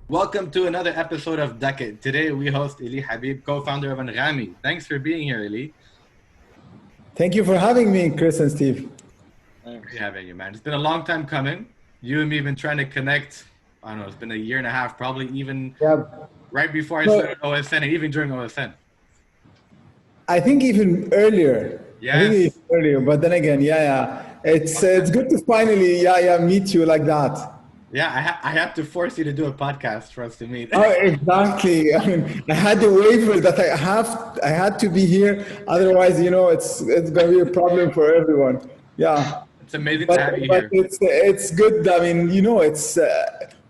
Welcome to another episode of Decade. Today we host Elie Habib, co-founder of Anghami. Thanks for being here, Elie. Thank you for having me, Chris and Steve. Thanks for having you, man. It's been a long time coming. You and me have been trying to connect. I don't know, it's been a year and a half, probably even right before I started OSN and even during OSN. I think even earlier. Yes. I think even earlier, but then again, It's good to finally, meet you like that. Yeah, I had to force you to do a podcast for us to meet. Oh, exactly. I mean, I had the waiver that I had to be here. Otherwise, it's going to be a problem for everyone. Yeah. It's amazing to have you here. It's good. I mean, it's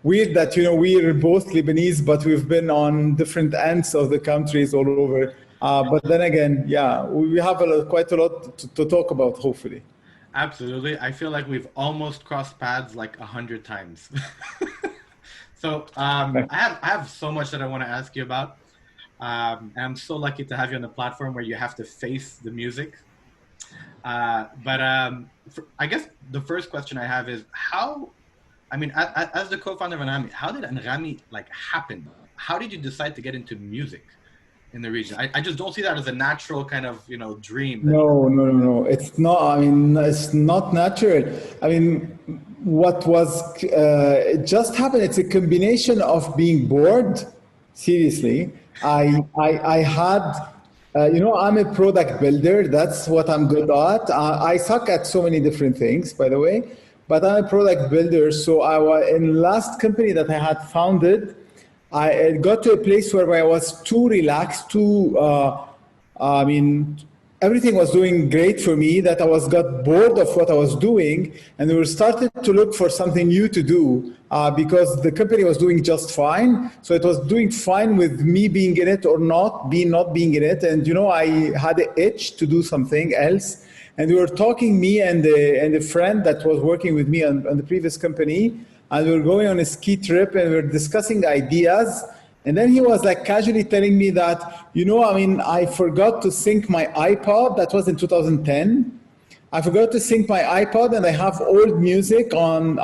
weird that, we're both Lebanese, but we've been on different ends of the countries all over. But then again, we have quite a lot to talk about, hopefully. Absolutely. I feel like we've almost crossed paths like 100 times. So I have so much that I want to ask you about. And I'm so lucky to have you on the platform where you have to face the music. But I guess the first question I have is as the co-founder of Anghami, how did Anghami happen? How did you decide to get into music in the region? I just don't see that as a natural kind of, dream. No. It's not, it's not natural. What was, it just happened. It's a combination of being bored. Seriously. I had, I'm a product builder. That's what I'm good at. I suck at so many different things, by the way, but I'm a product builder. So I was in last company that I had founded, I got to a place where I was too relaxed, everything was doing great for me, that I got bored of what I was doing, and we started to look for something new to do because the company was doing just fine. So it was doing fine with me being in it or not being in it. And, I had an itch to do something else. And we were talking, me and a friend that was working with me on the previous company, and we were going on a ski trip and we were discussing ideas. And then he was casually telling me that, I forgot to sync my iPod. That was in 2010. I forgot to sync my iPod and I have old music on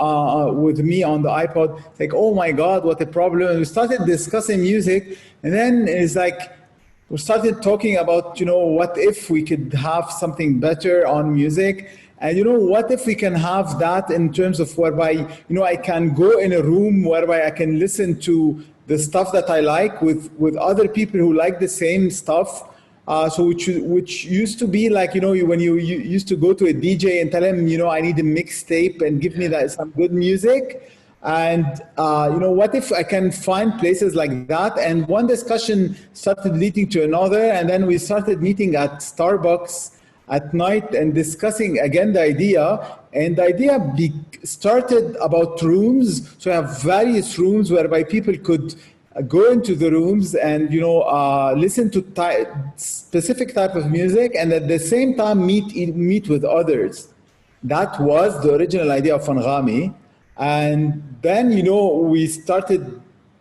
with me on the iPod. It's like, oh my God, what a problem. And we started discussing music. And then it's we started talking about, what if we could have something better on music? And what if we can have that in terms of whereby, I can go in a room whereby I can listen to the stuff that I like with other people who like the same stuff. So which used to be when you used to go to a DJ and tell him, I need a mixtape and give me some good music. And, what if I can find places like that? And one discussion started leading to another. And then we started meeting at Starbucks at night and discussing again the idea. And the idea started about rooms. So I have various rooms whereby people could go into the rooms and listen to specific type of music, and at the same time meet with others. That was the original idea of Anghami. And then we started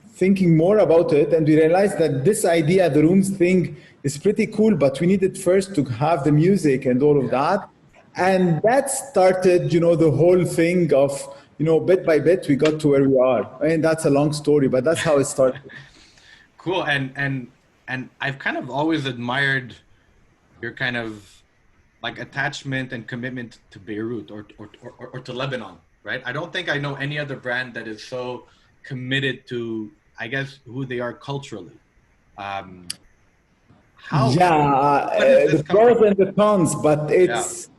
thinking more about it, and we realized that this idea, the rooms thing, is pretty cool, but we needed first to have the music and all of that. And that started, the whole thing of, bit by bit, we got to where we are. That's a long story, but that's how it started. Cool. And I've kind of always admired your kind of attachment and commitment to Beirut or to Lebanon, right? I don't think I know any other brand that is so committed to, I guess, who they are culturally. The pros and the cons, but it's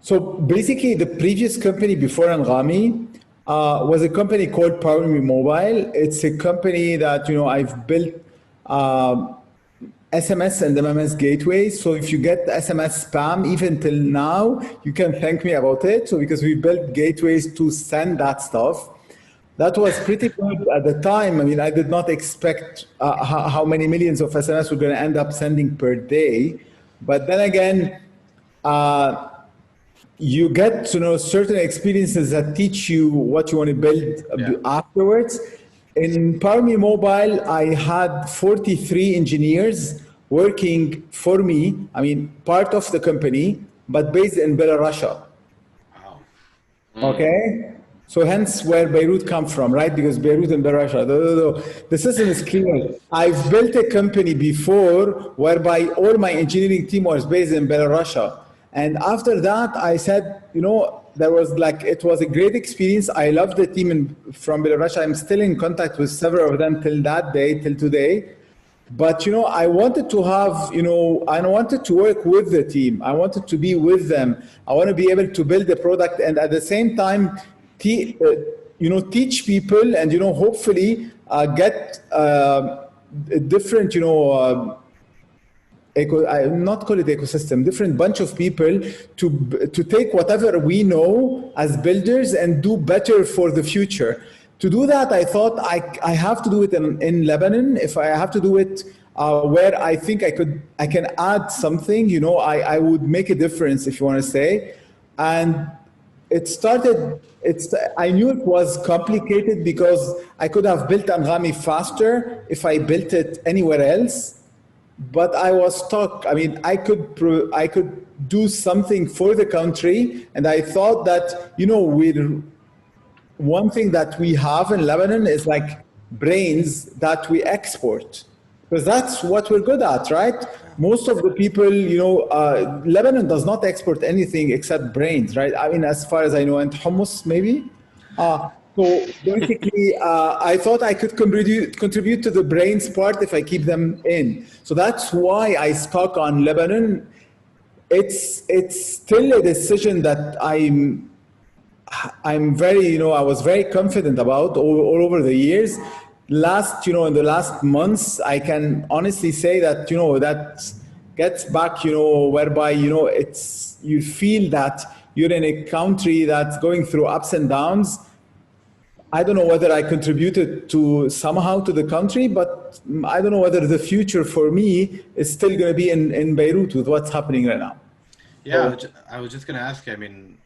so basically the previous company before Anghami was a company called Power Me Mobile. It's a company that I've built SMS and MMS gateways. So if you get SMS spam, even till now, you can thank me about it. So because we built gateways to send that stuff. That was pretty good at the time. I did not expect how many millions of SMS we're going to end up sending per day. But then again, you get to know certain experiences that teach you what you want to build afterwards. In Power Me Mobile, I had 43 engineers working for me. Part of the company, but based in Belarus. Wow. Okay. So hence where Beirut come from, right? Because Beirut and Beirut, the system is clear. I've built a company before whereby all my engineering team was based in Belarus. And after that, I said, there was like, it was a great experience. I love the team from Belarus. I'm still in contact with several of them till that day, till today. But I wanted to have, I wanted to work with the team. I wanted to be with them. I want to be able to build the product and at the same time, teach people and hopefully get a different, not call it ecosystem, different bunch of people to take whatever we know as builders and do better for the future. To do that, I thought I have to do it in Lebanon. If I have to do it where I think I can add something, I would make a difference, if you want to say. And it started, I knew it was complicated because I could have built Anghami faster if I built it anywhere else. But I was stuck. I mean, I could do something for the country. And I thought that, one thing that we have in Lebanon is like brains that we export. Because that's what we're good at, right? Most of the people, Lebanon does not export anything except brains, right? I mean, as far as I know, and hummus maybe. So basically, I thought I could contribute to the brains part if I keep them in. So that's why I stuck on Lebanon. It's still a decision that I'm very, I was very confident about all over the years. In the last months, I can honestly say that, that gets back, whereby, you feel that you're in a country that's going through ups and downs. I don't know whether I contributed somehow to the country, but I don't know whether the future for me is still going to be in Beirut with what's happening right now. Yeah, I was just going to ask you, I mean,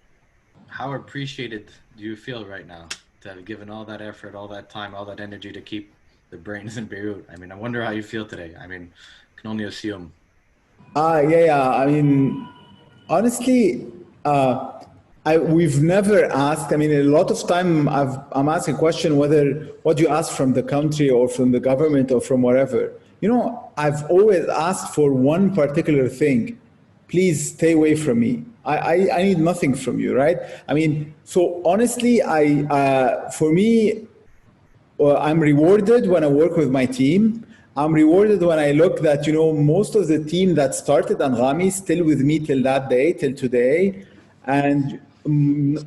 how appreciated do you feel right now to have given all that effort, all that time, all that energy to keep the brains in Beirut? I mean, I wonder how you feel today. I mean, I can only assume. Yeah. I mean, honestly, we've never asked. I mean, a lot of time I'm asking a question whether what you ask from the country or from the government or from wherever. I've always asked for one particular thing. Please stay away from me. I need nothing from you, right? I mean, so honestly, for me, I'm rewarded when I work with my team. I'm rewarded when I look that, most of the team that started Anghami still with me till that day, till today. And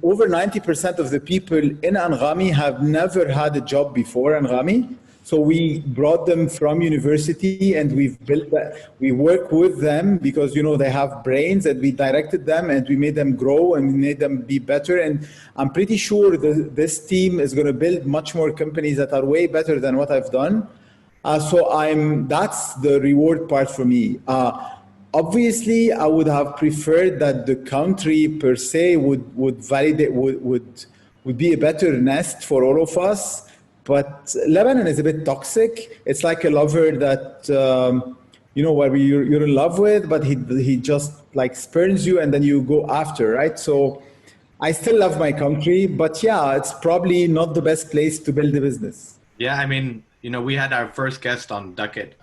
over 90% of the people in Anghami have never had a job before Anghami. So we brought them from university and we've built that. We work with them because, they have brains and we directed them and we made them grow and we made them be better. And I'm pretty sure this team is going to build much more companies that are way better than what I've done. So that's the reward part for me. Obviously, I would have preferred that the country per se would validate, would be a better nest for all of us. But Lebanon is a bit toxic. It's like a lover that, where you're in love with, but he just like spurns you and then you go after, right? So I still love my country, but yeah, it's probably not the best place to build a business. Yeah, I mean, we had our first guest on Ducket,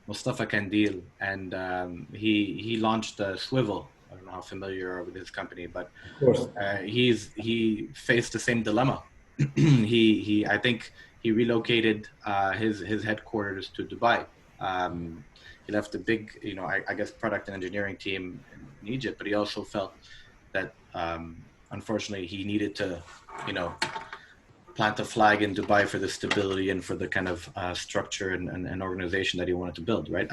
Mustafa Kandil, and he launched Swivel. I don't know how familiar you are with his company, but of course. He faced the same dilemma. I think he relocated his headquarters to Dubai. He left a big, I guess, product and engineering team in Egypt, but he also felt that unfortunately he needed to, plant a flag in Dubai for the stability and for the kind of structure and organization that he wanted to build, right?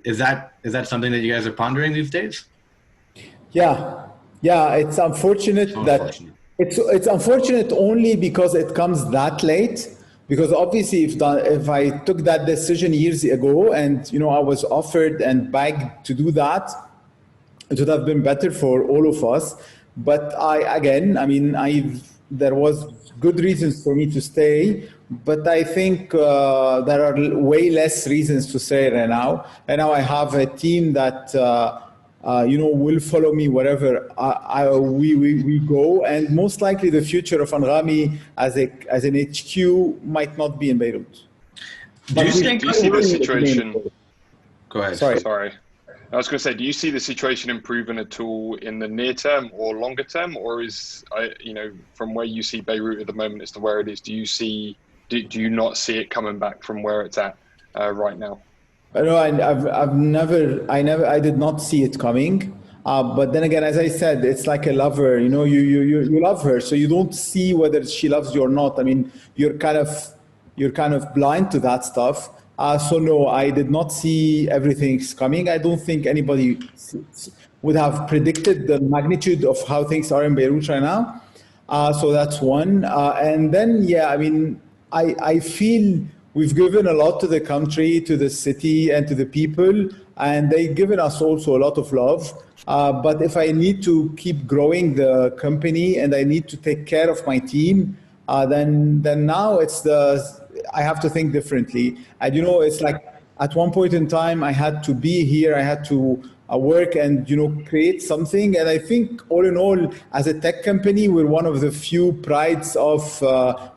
Is that something that you guys are pondering these days? Yeah, it's unfortunate it's unfortunate only because it comes that late. Because obviously, if I took that decision years ago and I was offered and begged to do that, it would have been better for all of us. But there was good reasons for me to stay, but I think there are way less reasons to stay right now. And now I have a team that will follow me wherever we go. And most likely the future of Anghami as an HQ might not be in Beirut. Do you Do you see the situation? Go ahead. Sorry. I was going to say, do you see the situation improving at all in the near term or longer term, or is, from where you see Beirut at the moment as to where it is, do you not see it coming back from where it's at right now? No, I did not see it coming. But then again, as I said, it's like a lover. You love her, so you don't see whether she loves you or not. I mean, you're kind of blind to that stuff. So no, I did not see everything's coming. I don't think anybody would have predicted the magnitude of how things are in Beirut right now. So that's one. And then, yeah, I mean, I feel we've given a lot to the country, to the city, and to the people, and they've given us also a lot of love. But if I need to keep growing the company and I need to take care of my team, then now I have to think differently. And it's like at one point in time, I had to be here, I had to work and create something. And I think all in all, as a tech company, we're one of the few prides of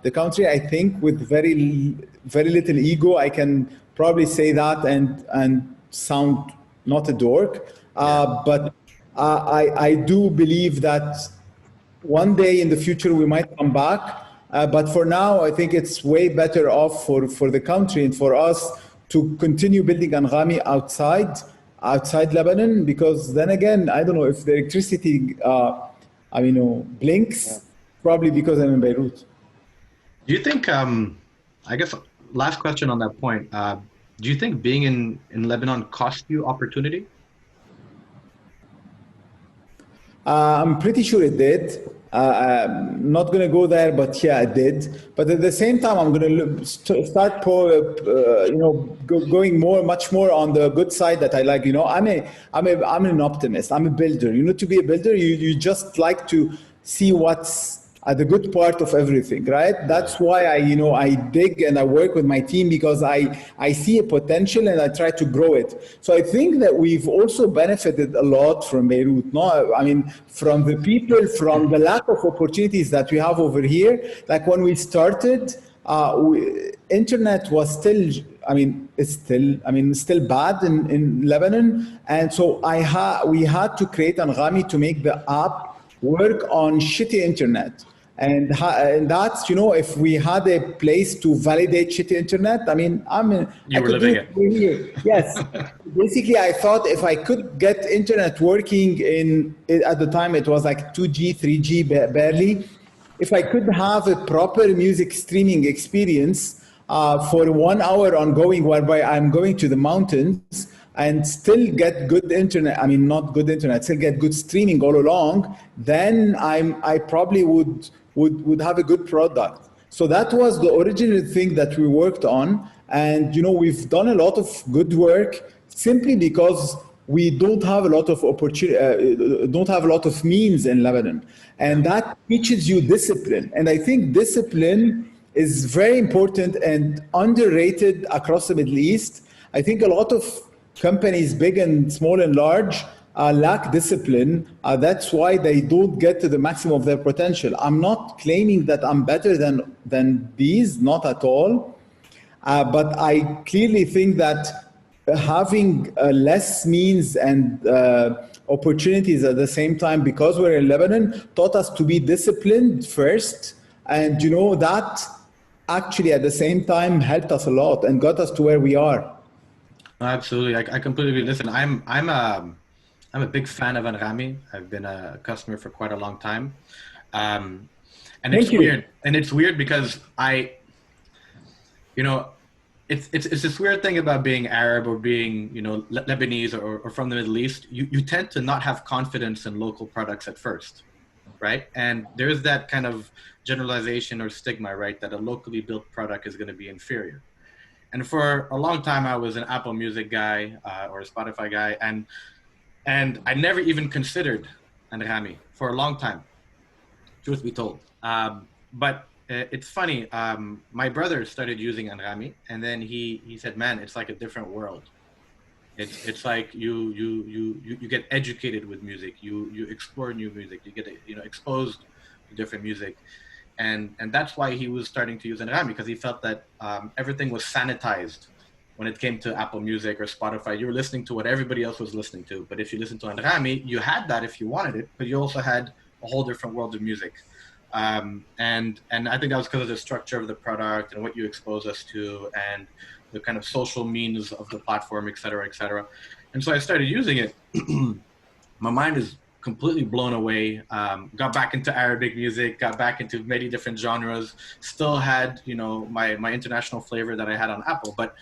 the country. I think with very little ego, I can probably say that and sound not a dork. But I do believe that one day in the future we might come back. But for now, I think it's way better off for the country and for us to continue building Anghami outside Lebanon, because then again, I don't know if the electricity, blinks, probably because I'm in Beirut. Do you think, I guess, last question on that point, do you think being in Lebanon cost you opportunity? I'm pretty sure it did. I'm not going to go there, but yeah, it did. But at the same time, I'm going to start, going much more on the good side that I like. I'm an optimist. I'm a builder. To be a builder, you just like to see what's the good part of everything, right? That's why I dig and I work with my team, because I see a potential and I try to grow it. So I think that we've also benefited a lot from Beirut. No, I mean, from the people, from the lack of opportunities that we have over here. Like when we started, internet was still, it's still bad in Lebanon. And so we had to create Anghami to make the app work on shitty internet. And that's, if we had a place to validate shitty internet, You were living it. Here. Yes. Basically, I thought if I could get internet working at the time, it was like 2G, 3G barely. If I could have a proper music streaming experience for 1 hour ongoing, whereby I'm going to the mountains, and still get good internet, not good internet, still get good streaming all along, then I probably would have a good product. So that was the original thing that we worked on. And, we've done a lot of good work simply because we don't have a lot of opportunity, don't have a lot of means in Lebanon. And that teaches you discipline. And I think discipline is very important and underrated across the Middle East. I think a lot of companies, big and small and large, lack discipline. That's why they don't get to the maximum of their potential. I'm not claiming that I'm better than these, not at all. But I clearly think that having less means and opportunities at the same time, because we're in Lebanon, taught us to be disciplined first. And that actually at the same time helped us a lot and got us to where we are. Absolutely, I completely agree. Listen, I'm a big fan of Anghami. I've been a customer for quite a long time, and it's weird. And it's weird because it's this weird thing about being Arab or being Lebanese or from the Middle East. You tend to not have confidence in local products at first, right? And there's that kind of generalization or stigma, right, that a locally built product is going to be inferior. And for a long time, I was an Apple Music guy or a Spotify guy, and I never even considered Anghami for a long time, truth be told. But it's funny. My brother started using Anghami, and then he said, "Man, it's like a different world." It's like you get educated with music. You explore new music. You get exposed to different music, and that's why he was starting to use Anghami, because he felt that everything was sanitized when it came to Apple Music or Spotify. You were listening to what everybody else was listening to, but if you listened to Anghami, you had that if you wanted it, but you also had a whole different world of music. And I think that was because of the structure of the product and what you expose us to, and the kind of social means of the platform, et cetera, et cetera. And so I started using it. My mind is completely blown away. Got back into Arabic music, got back into many different genres, still had, my international flavor that I had on Apple. But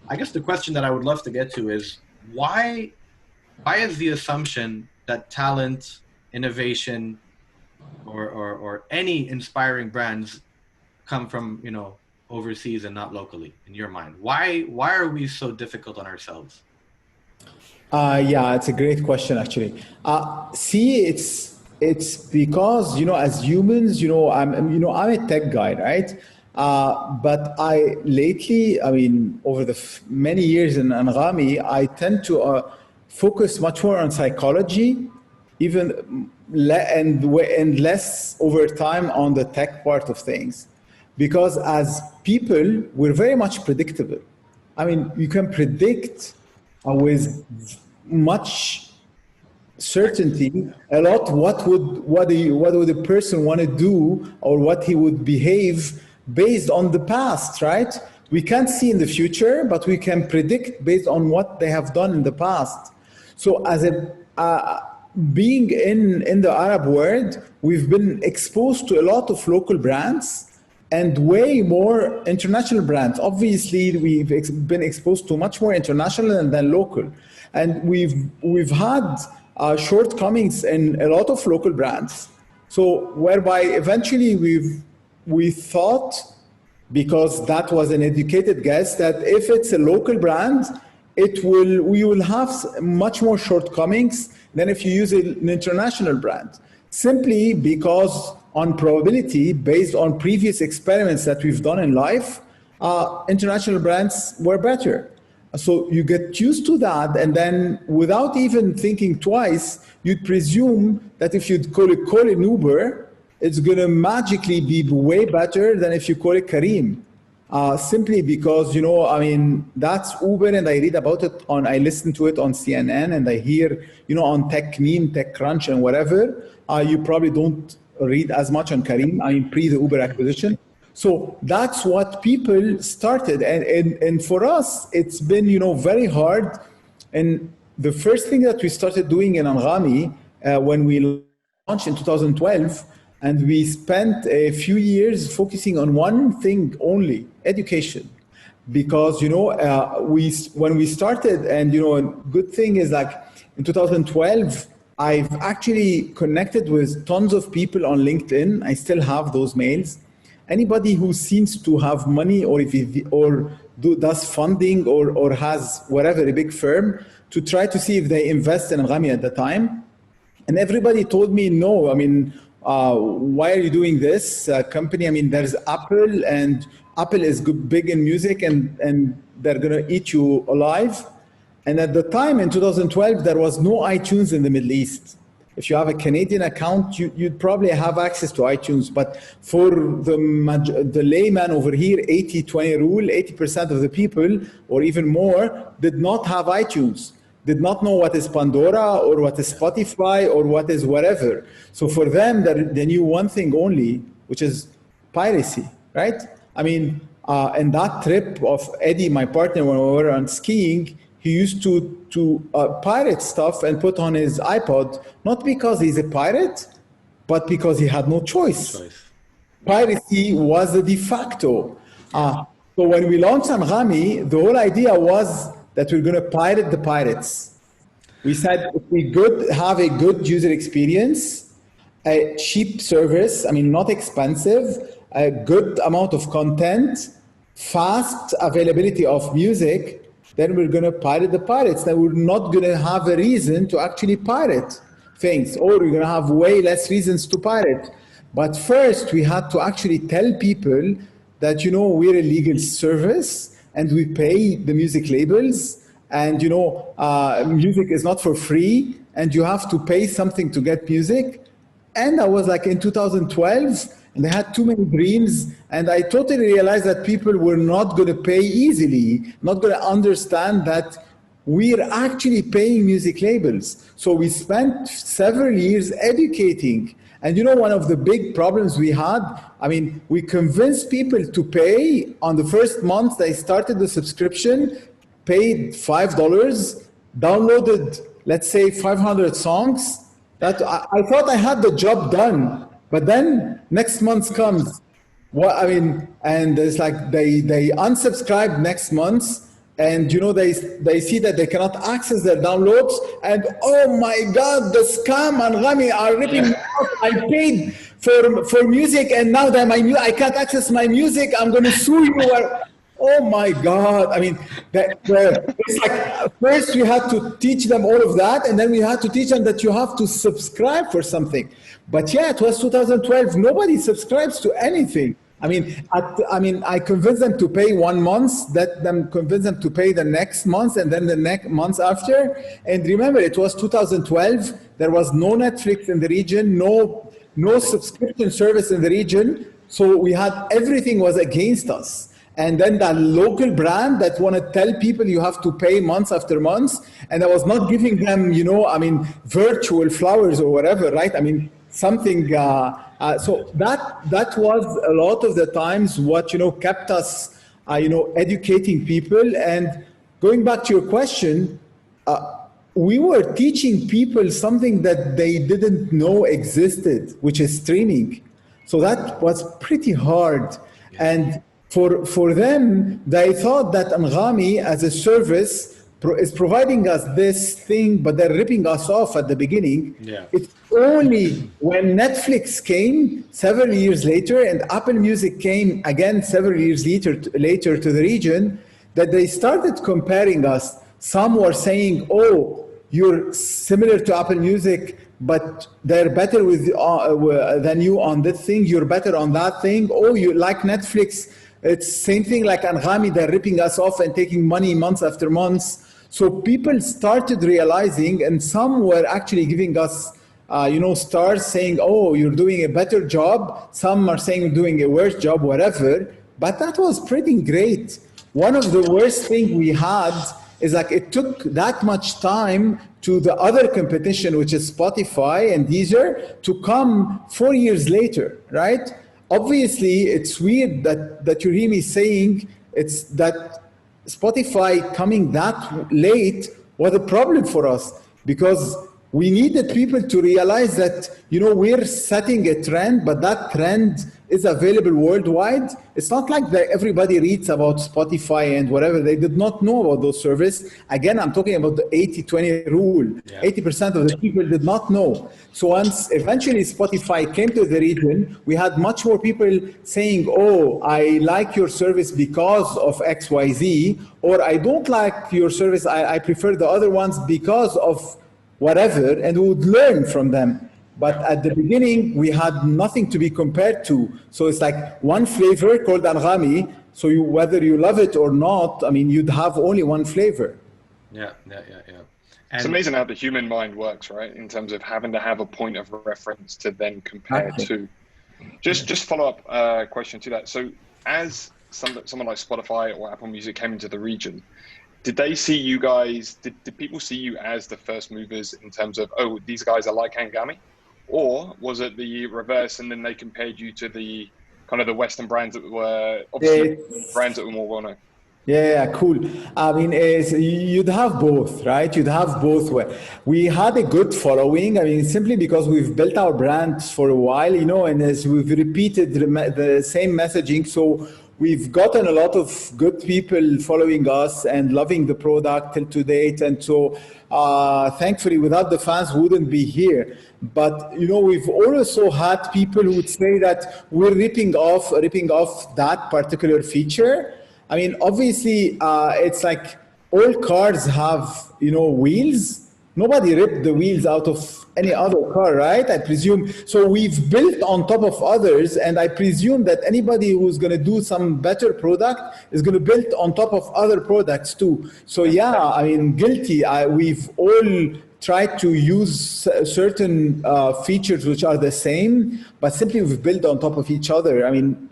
I guess the question that I would love to get to is why is the assumption that talent, innovation, or any inspiring brands come from, overseas and not locally, in your mind? Why are we so difficult on ourselves? Yeah, it's a great question, actually. See, it's because, as humans, I'm a tech guy, right? But I lately, over the many years in Anghami, I tend to focus much more on psychology, and less over time on the tech part of things. Because as people, we're very much predictable. You can predict with much certainty a lot what would a person want to do, or what he would behave based on the past, right? We can't see in the future, but we can predict based on what they have done in the past. So as being in the Arab world, we've been exposed to a lot of local brands and way more international brands. Obviously, we've been exposed to much more international than local. And we've had shortcomings in a lot of local brands. So whereby eventually we thought, because that was an educated guess, that if it's a local brand, we will have much more shortcomings than if you use an international brand. Simply because on probability, based on previous experiments that we've done in life, international brands were better. So you get used to that, and then without even thinking twice, you'd presume that if you'd call it Uber, it's gonna magically be way better than if you call it Kareem. Simply because, that's Uber, and I read about it I listen to it on CNN, and I hear, on TechCrunch and whatever. You probably don't read as much on Kareem, pre the Uber acquisition. So that's what people started. And for us, it's been, very hard. And the first thing that we started doing in Anghami, when we launched in 2012, and we spent a few years focusing on one thing only, education. Because, when we started, and, a good thing is, like, in 2012, I've actually connected with tons of people on LinkedIn. I still have those mails. Anybody who seems to have money, or does funding, or has whatever, a big firm, to try to see if they invest in Anghami at the time. And everybody told me, no, why are you doing this company? There's Apple, and Apple is big in music, and they're gonna eat you alive. And at the time, in 2012, there was no iTunes in the Middle East. If you have a Canadian account, you'd probably have access to iTunes. But for the layman over here, 80-20 rule, 80% of the people, or even more, did not have iTunes, did not know what is Pandora, or what is Spotify, or what is whatever. So for them, they knew one thing only, which is piracy, right? And that trip of Eddie, my partner, when we were on skiing, he used to pirate stuff and put on his iPod, not because he's a pirate, but because he had no choice. Piracy was the de facto. So when we launched Anghami, the whole idea was that we're going to pirate the pirates. We said, if we could have a good user experience, a cheap service, not expensive, a good amount of content, fast availability of music, then we're going to pirate the pirates. Then we're not going to have a reason to actually pirate things, or we're going to have way less reasons to pirate. But first, we had to actually tell people that, we're a legal service, and we pay the music labels, and music is not for free, and you have to pay something to get music. And I was like in 2012, and I had too many dreams, and I totally realized that people were not going to pay easily, not going to understand that we're actually paying music labels. So we spent several years educating. And one of the big problems we had, we convinced people to pay on the first month. They started the subscription, paid $5, downloaded, let's say, 500 songs. That I thought I had the job done, but then next month comes. And it's like they unsubscribe next month, and they see that they cannot access their downloads, and oh my God, the scam Anghami are ripping me off. I paid for music, and now that I can't access my music, I'm going to sue you. Oh my God! It's like first we had to teach them all of that, and then we had to teach them that you have to subscribe for something. But yeah, it was 2012. Nobody subscribes to anything. I convinced them to pay 1 month, convinced them to pay the next month, and then the next month after. And remember, it was 2012. There was no Netflix in the region, no subscription service in the region. So we had everything was against us. And then that local brand that want to tell people you have to pay months after months, and I was not giving them, virtual flowers or whatever, right? Something. So that was a lot of the times what kept us, educating people. And going back to your question, we were teaching people something that they didn't know existed, which is streaming. So that was pretty hard. And for them, they thought that Anghami as a service is providing us this thing, but they're ripping us off at the beginning. Yeah. It's only when Netflix came several years later and Apple Music came again several years later to the region that they started comparing us. Some were saying, oh, you're similar to Apple Music, but they're better than you on this thing. You're better on that thing. Oh, you like Netflix. It's same thing like Anghami. They're ripping us off and taking money months after months. So people started realizing, and some were actually giving us, stars saying, oh, you're doing a better job. Some are saying you're doing a worse job, whatever. But that was pretty great. One of the worst things we had is like it took that much time to the other competition, which is Spotify and Deezer, to come 4 years later, right? Obviously, it's weird that you hear me saying it's that Spotify coming that late was a problem for us, because we needed people to realize that, we're setting a trend, but that trend is available worldwide. It's not like that everybody reads about Spotify and whatever. They did not know about those services. Again, I'm talking about the 80-20 rule. Yeah. 80% of the people did not know. So once eventually Spotify came to the region, we had much more people saying, oh, I like your service because of XYZ, or I don't like your service, I prefer the other ones because of whatever, and we would learn from them. But at the beginning, we had nothing to be compared to. So it's like one flavor called Anghami. So whether you love it or not, you'd have only one flavor. Yeah. It's amazing how the human mind works, right? In terms of having to have a point of reference to then compare to. Just follow up question to that. So as someone like Spotify or Apple Music came into the region, did they see you guys, did people see you as the first movers in terms of, oh, these guys are like Anghami? Or was it the reverse, and then they compared you to the kind of the Western brands that were obviously brands that were more well known? Yeah, cool. You'd have both, right? You'd have both. We had a good following. Simply because we've built our brand for a while, and as we've repeated the same messaging. So we've gotten a lot of good people following us and loving the product till to date. And so thankfully, without the fans, we wouldn't be here. But, we've also had people who would say that we're ripping off that particular feature. Obviously, it's like all cars have, wheels. Nobody ripped the wheels out of any other car, right? I presume. So we've built on top of others, and I presume that anybody who's going to do some better product is going to build on top of other products too. So yeah, I mean, guilty. We've all tried to use certain features which are the same, but simply we've built on top of each other. I mean,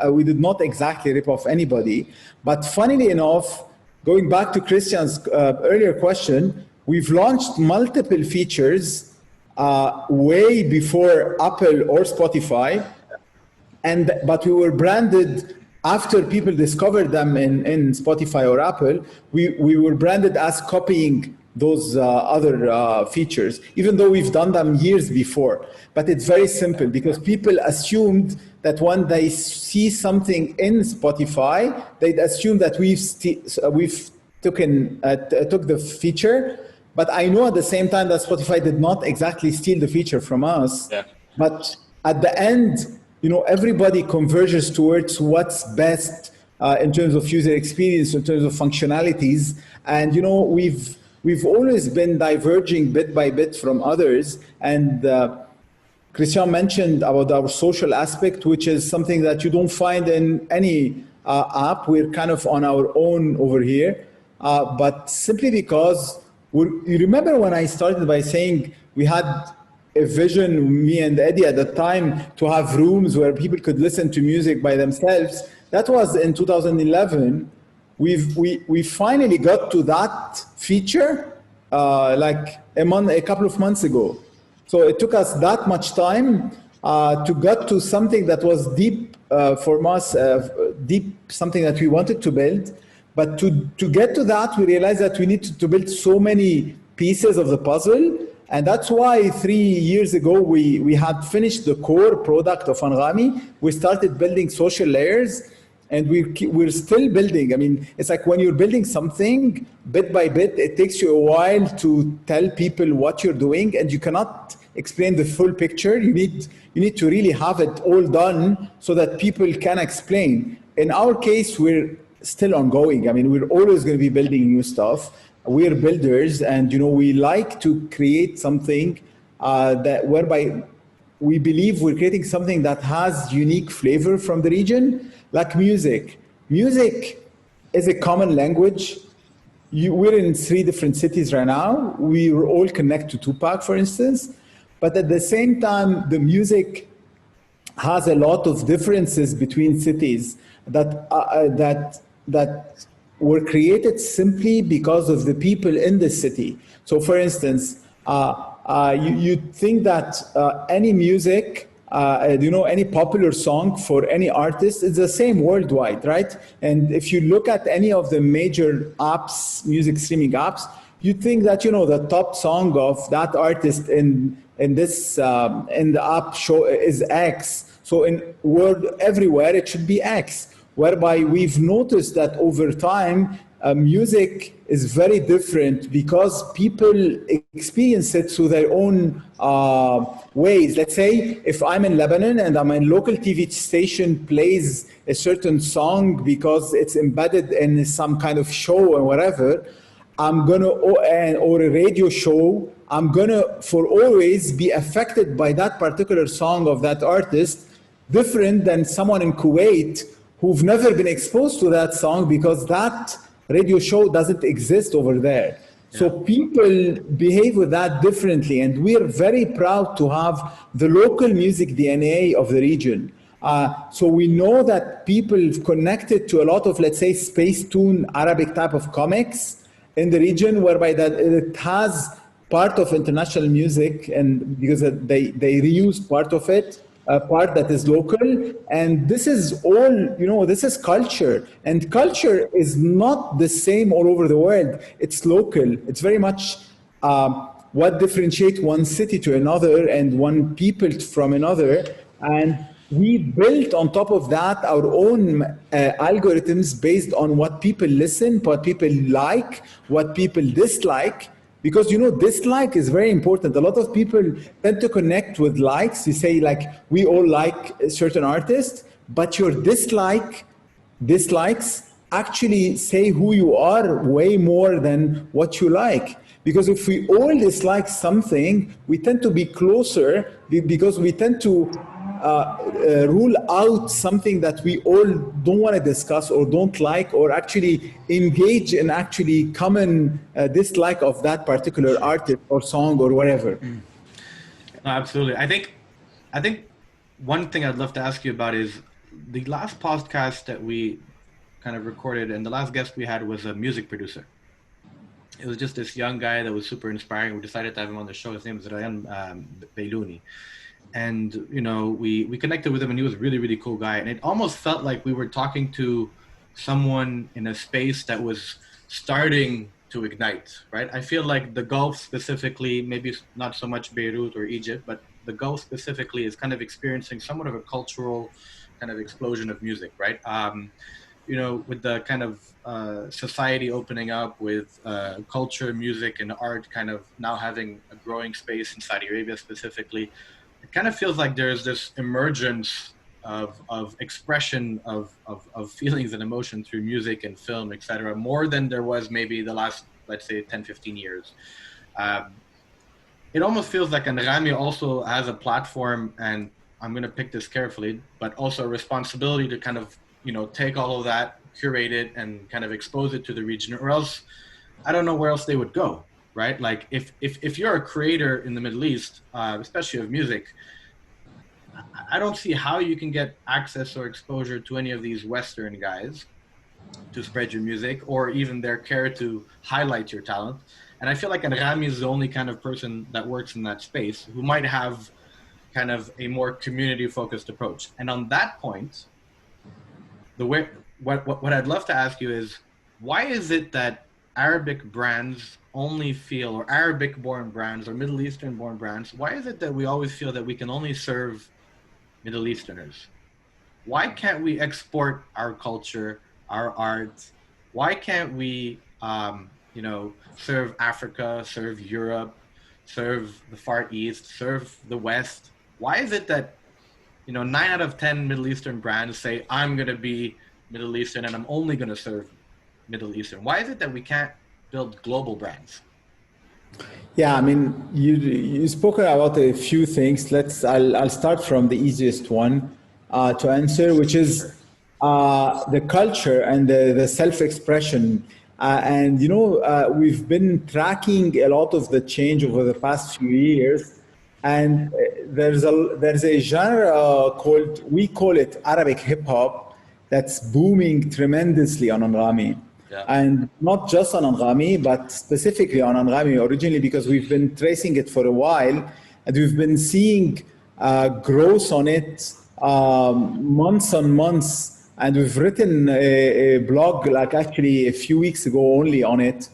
we did not exactly rip off anybody. But funnily enough, going back to Christian's earlier question, we've launched multiple features way before Apple or Spotify, but we were branded after people discovered them in Spotify or Apple. We were branded as copying those other features, even though we've done them years before. But it's very simple because people assumed that when they see something in Spotify, they'd assume that we've took the feature. But I know at the same time that Spotify did not exactly steal the feature from us. Yeah. But at the end, everybody converges towards what's best in terms of user experience, in terms of functionalities. And we've always been diverging bit by bit from others. And Christian mentioned about our social aspect, which is something that you don't find in any app. We're kind of on our own over here. But simply because you remember when I started by saying we had a vision, me and Eddie at the time, to have rooms where people could listen to music by themselves. That was in 2011. We finally got to that feature like a couple of months ago. So it took us that much time to get to something that was deep for us, something that we wanted to build. But to get to that, we realized that we need to build so many pieces of the puzzle. And that's why 3 years ago, we had finished the core product of Anghami. We started building social layers, and we're still building. I mean, it's like when you're building something, bit by bit, it takes you a while to tell people what you're doing, and you cannot explain the full picture. You need to really have it all done so that people can explain. In our case, we're still ongoing. I mean, we're always going to be building new stuff. We're builders, and we like to create something that whereby we believe we're creating something that has unique flavor from the region, like music. Music is a common language. We're in 3 different cities right now. We were all connected to Tupac, for instance, but at the same time, the music has a lot of differences between cities that were created simply because of the people in the city. So for instance, you think that any music, any popular song for any artist is the same worldwide, right? And if you look at any of the major apps, music streaming apps, you think that, the top song of that artist in the app show is X. So in world everywhere, it should be X. Whereby we've noticed that over time, music is very different because people experience it through their own ways. Let's say if I'm in Lebanon and my local TV station plays a certain song because it's embedded in some kind of show or whatever, or a radio show, I'm gonna for always be affected by that particular song of that artist, different than someone in Kuwait who've never been exposed to that song because that radio show doesn't exist over there. Yeah. So people behave with that differently, and we're very proud to have the local music DNA of the region. So we know that people connected to a lot of, let's say, space tune Arabic type of comics in the region, whereby that it has part of international music, and because they reuse part of it, a part that is local, and this is all, this is culture, and culture is not the same all over the world. It's local. It's very much what differentiates one city to another and one people from another, and we built on top of that our own algorithms based on what people listen, what people like, what people dislike. Because, dislike is very important. A lot of people tend to connect with likes. You say, like, we all like a certain artist, but your dislikes actually say who you are way more than what you like. Because if we all dislike something, we tend to be closer because we tend to rule out something that we all don't want to discuss or don't like, or actually engage in actually common dislike of that particular artist or song or whatever. No, absolutely. I think one thing I'd love to ask you about is the last podcast that we kind of recorded, and the last guest we had was a music producer. It was just this young guy that was super inspiring. We decided to have him on the show. His name is Ryan Beilouni. And, you know, we connected with him, and he was a really, really cool guy. And it almost felt like we were talking to someone in a space that was starting to ignite, right? I feel like the Gulf specifically, maybe not so much Beirut or Egypt, but the Gulf specifically is kind of experiencing somewhat of a cultural kind of explosion of music, right? You know, with the kind of society opening up, with culture, music, and art kind of now having a growing space in Saudi Arabia specifically, it kind of feels like there's this emergence of expression of feelings and emotion through music and film, etc., more than there was maybe the last, let's say, 10, 15 years. It almost feels like Anghami also has a platform, and I'm going to pick this carefully, but also a responsibility to kind of, you know, take all of that, curate it, and kind of expose it to the region, or else I don't know where else they would go, right? Like if you're a creator in the Middle East, especially of music, I don't see how you can get access or exposure to any of these Western guys to spread your music, or even their care to highlight your talent. And I feel like Anghami is the only kind of person that works in that space who might have kind of a more community-focused approach. And on that point, what I'd love to ask you is, why is it that Arabic brands only feel, or Arabic-born brands or Middle Eastern-born brands, why is it that we always feel that we can only serve Middle Easterners? Why can't we export our culture, our art? Why can't we, you know, serve Africa, serve Europe, serve the Far East, serve the West? Why is it that, you know, 9 out of 10 Middle Eastern brands say, I'm going to be Middle Eastern and I'm only going to serve Middle Eastern? Why is it that we can't build global brands? Yeah, I mean, you spoke about a few things. I'll start from the easiest one to answer, which is the culture and the self-expression. And you know, we've been tracking a lot of the change over the past few years, and there's a genre called, we call it Arabic hip hop, that's booming tremendously on Anghami. Yeah. And not just on Anghami, but specifically on Anghami originally, because we've been tracing it for a while, and we've been seeing growth on it months on months. And we've written a blog, like actually a few weeks ago only on it.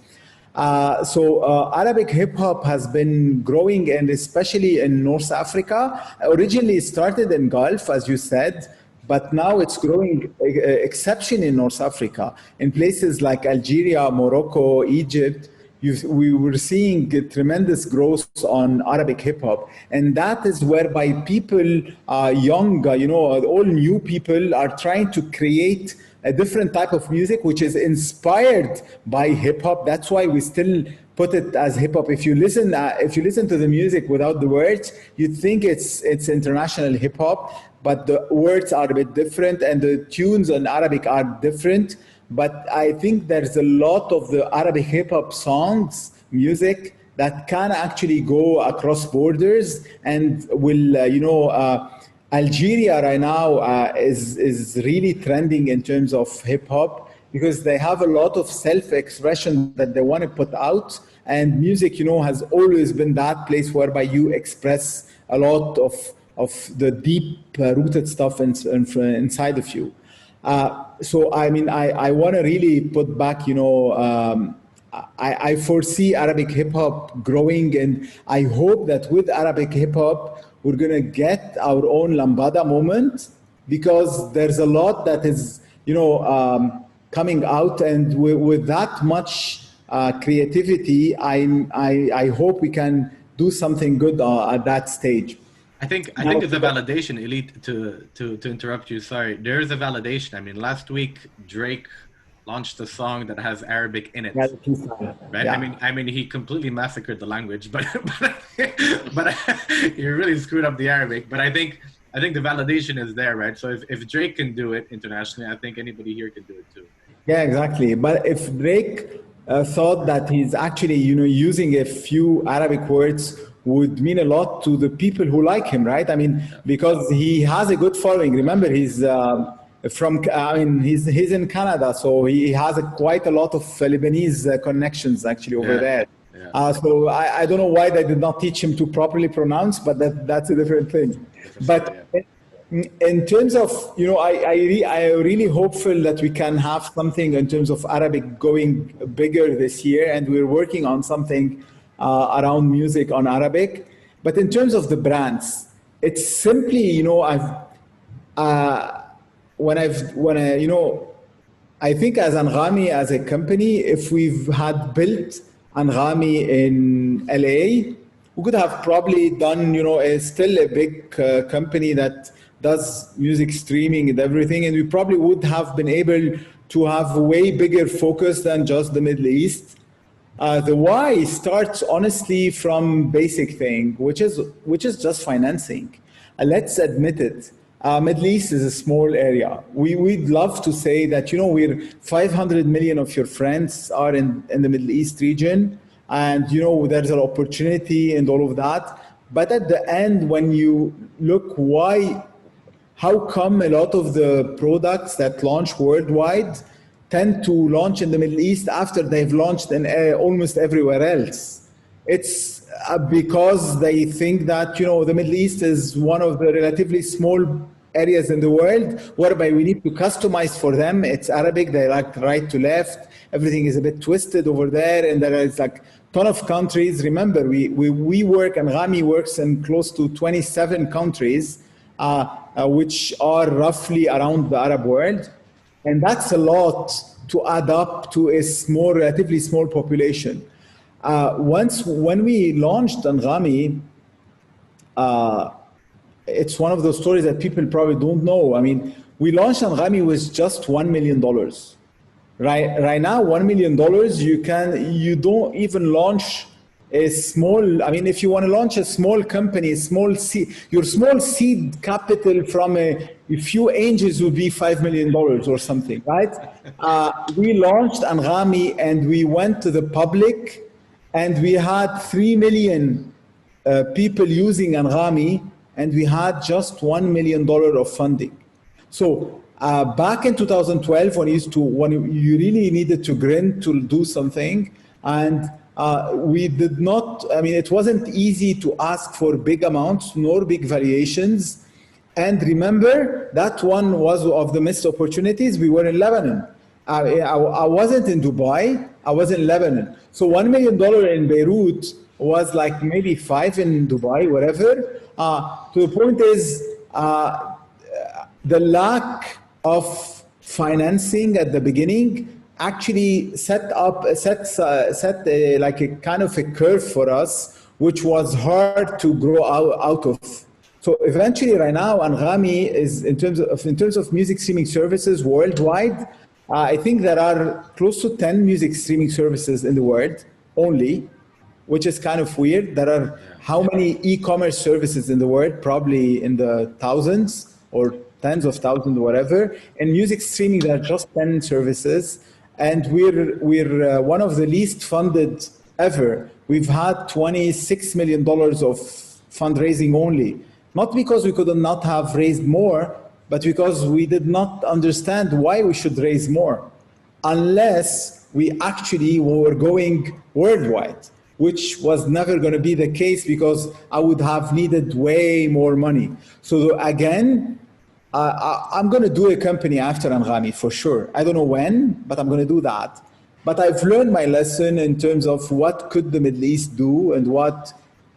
So Arabic hip hop has been growing, and especially in North Africa. Originally it started in Gulf, as you said, but now it's growing exception in North Africa. In places like Algeria, Morocco, Egypt, we were seeing tremendous growth on Arabic hip hop. And that is whereby people, young, you know, all new people are trying to create a different type of music, which is inspired by hip hop. That's why we still put it as hip hop. If you listen to the music without the words, you'd think it's international hip hop, but the words are a bit different and the tunes in Arabic are different. But I think there's a lot of the Arabic hip hop songs, music, that can actually go across borders and will, you know, Algeria right now is really trending in terms of hip hop, because they have a lot of self-expression that they want to put out. And music, you know, has always been that place whereby you express a lot of the deep rooted stuff inside of you. So, I mean, I want to really put back, you know, I foresee Arabic hip hop growing, and I hope that with Arabic hip hop, we're going to get our own Lambada moment, because there's a lot that is, you know, coming out, and with that much creativity, I hope we can do something good at that stage. I think it's a validation, Elie, to interrupt you. Sorry, there is a validation. I mean, last week Drake launched a song that has Arabic in it. Yeah, Right? yeah. I mean, he completely massacred the language, but he really screwed up the Arabic. But I think the validation is there, right? So if Drake can do it internationally, I think anybody here can do it too. Yeah, exactly. But if Drake thought that he's actually, using a few Arabic words would mean a lot to the people who like him, right? I mean, because he has a good following. Remember, he's he's in Canada, so he has quite a lot of Lebanese connections actually over there. Yeah. So I don't know why they did not teach him to properly pronounce, but that's a different thing. But in terms of, I really hopeful that we can have something in terms of Arabic going bigger this year, and we're working on something around music on Arabic. But in terms of the brands, it's simply, I think as Anghami, as a company, if we've had built Anghami in LA, we could have probably done, still a big company that does music streaming and everything, and we probably would have been able to have a way bigger focus than just the Middle East. The why starts honestly from basic thing, which is just financing. Let's admit it. Middle East is a small area. We'd love to say that, we're 500 million of your friends are in the Middle East region, and there's an opportunity and all of that. But at the end, when you look how come a lot of the products that launch worldwide tend to launch in the Middle East after they've launched in almost everywhere else? It's because they think that, the Middle East is one of the relatively small areas in the world whereby we need to customize for them. It's Arabic, they like right to left, everything is a bit twisted over there, and there is like ton of countries. Remember, we work, and Anghami works in close to 27 countries, which are roughly around the Arab world. And that's a lot to add up to a relatively small population. When we launched Anghami, it's one of those stories that people probably don't know. I mean, we launched Anghami with just $1 million. Right now, $1 million, you don't even launch a small, if you want to launch a small company, your small seed capital from a few angels would be $5 million or something, right? We launched Anghami and we went to the public, and we had 3 million people using Anghami, and we had just $1 million of funding. So back in 2012, when you really needed to grin to do something, and we did not, it wasn't easy to ask for big amounts nor big variations. And remember, that one was of the missed opportunities. We were in Lebanon. I wasn't in Dubai, I was in Lebanon. So $1 million in Beirut was like maybe 5 in Dubai, whatever. To the point is, the lack of financing at the beginning actually set like a kind of a curve for us, which was hard to grow out of. So eventually, right now, Anghami is in terms of music streaming services worldwide. I think there are close to 10 music streaming services in the world only, which is kind of weird. There are how many e-commerce services in the world? Probably in the thousands or tens of thousands, whatever. In music streaming, there are just 10 services, and we're one of the least funded ever. We've had $26 million of fundraising only, not because we could not have raised more, but because we did not understand why we should raise more, unless we actually were going worldwide, which was never going to be the case because I would have needed way more money. So again, I'm going to do a company after Anghami for sure. I don't know when, but I'm going to do that. But I've learned my lesson in terms of what could the Middle East do and what